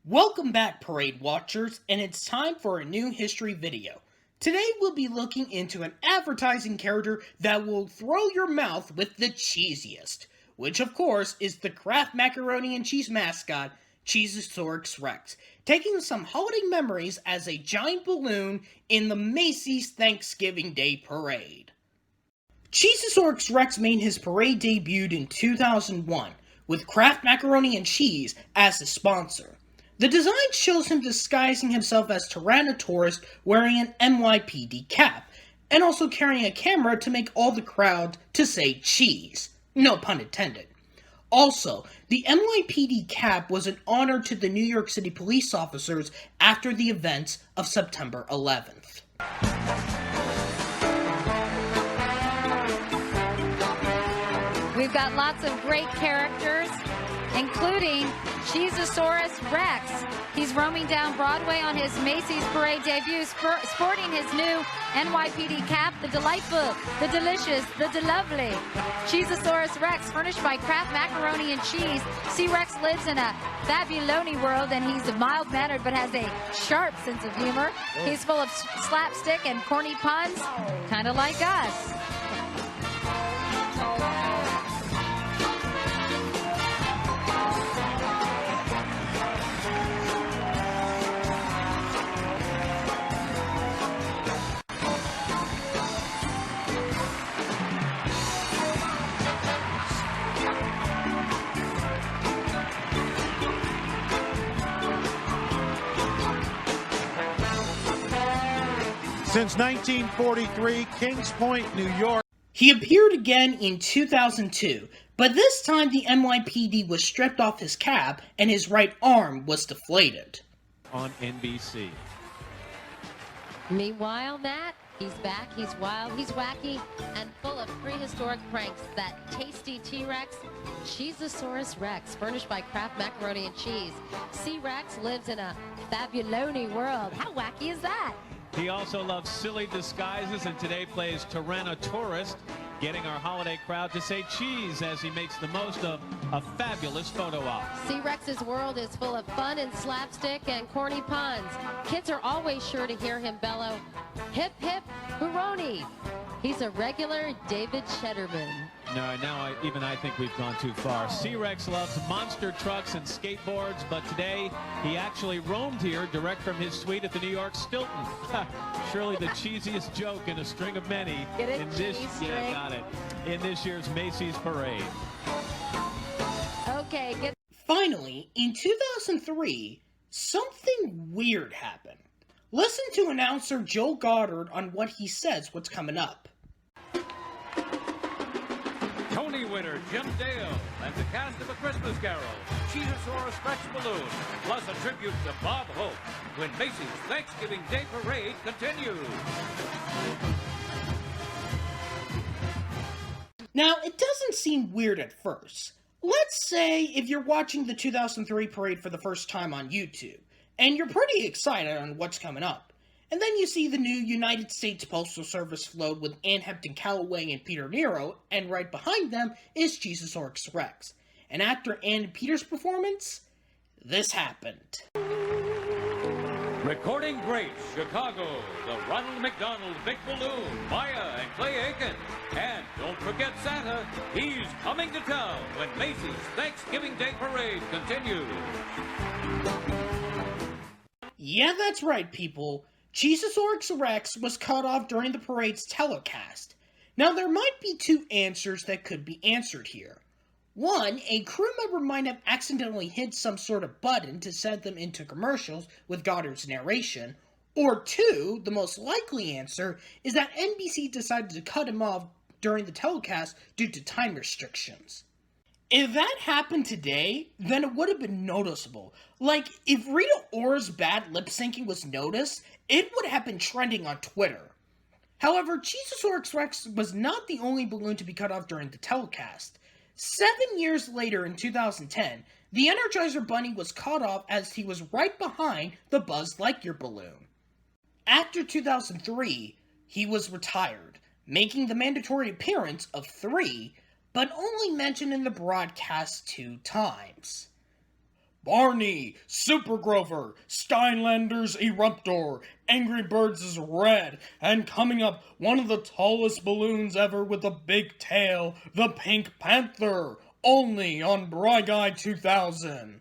Welcome back, Parade Watchers, and it's time for a new history video. Today we'll be looking into an advertising character that will throw your mouth with the cheesiest, which of course is the Kraft Macaroni and Cheese Mascot, Cheesasaurus Rex, taking some holiday memories as a giant balloon in the Macy's Thanksgiving Day Parade. Cheesasaurus Rex made his parade debut in 2001, with Kraft Macaroni and Cheese as the sponsor. The design shows him disguising himself as Tyrannosaurus wearing an NYPD cap, and also carrying a camera to make all the crowd to say cheese. No pun intended. Also, the NYPD cap was an honor to the New York City police officers after the events of September 11th. We've got lots of great characters, including Cheesasaurus Rex. He's roaming down Broadway on his Macy's parade debut, sporting his new NYPD cap, the delightful, the delicious, the delovely. Cheesasaurus Rex, furnished by Kraft Macaroni and Cheese. C-Rex lives in a fabuloni world, and he's mild-mannered but has a sharp sense of humor. He's full of slapstick and corny puns, kind of like us. Since 1943, Kings Point, New York. He appeared again in 2002, but this time the NYPD was stripped off his cap and his right arm was deflated. On NBC. Meanwhile, Matt, he's back, he's wild, he's wacky, and full of prehistoric pranks. That tasty T-Rex, Cheesasaurus Rex, furnished by Kraft Macaroni and Cheese. C-Rex lives in a fabuloni world. How wacky is that? He also loves silly disguises and today plays Tyrannosaurus, getting our holiday crowd to say cheese as he makes the most of a fabulous photo op. C-Rex's world is full of fun and slapstick and corny puns. Kids are always sure to hear him bellow, hip hip hurrony. He's a regular David Shedderman. No, now even I think we've gone too far. C-Rex loves monster trucks and skateboards, but today he actually roamed here direct from his suite at the New York Stilton. Surely the cheesiest joke in a string of many in this in this year's Macy's parade. Okay, Finally, in 2003, something weird happened. Listen to announcer Joe Goddard on what he says what's coming up. Tony winner Jim Dale and the cast of A Christmas Carol, Cheesasaurus Rex balloon, plus a tribute to Bob Hope when Macy's Thanksgiving Day Parade continues. Now, it doesn't seem weird at first. Let's say if you're watching the 2003 parade for the first time on YouTube, and you're pretty excited on what's coming up. And then you see the new United States Postal Service float with Ann Hampton Callaway and Peter Nero, and right behind them is Cheesasaurus Rex. And after Ann and Peter's performance, this happened. Recording great Chicago, the Ronald McDonald Big Balloon, Maya and Clay Aiken. And don't forget Santa, he's coming to town when Macy's Thanksgiving Day Parade continues. Yeah, that's right, people. Cheesasaurus Rex was cut off during the parade's telecast. Now, there might be two answers that could be answered here. One, a crew member might have accidentally hit some sort of button to send them into commercials with Goddard's narration. Or two, the most likely answer, is that NBC decided to cut him off during the telecast due to time restrictions. If that happened today, then it would have been noticeable. Like, if Rita Ora's bad lip syncing was noticed, it would have been trending on Twitter. However, Cheesasaurus Rex was not the only balloon to be cut off during the telecast. 7 years later in 2010, the Energizer Bunny was cut off as he was right behind the Buzz Lightyear balloon. After 2003, he was retired, making the mandatory appearance of 3, but only mentioned in the broadcast 2 times. Barney, Super Grover, Steinlander's Eruptor, Angry Birds' Red, and coming up, one of the tallest balloons ever with a big tail, the Pink Panther, only on Bry Guy 2000.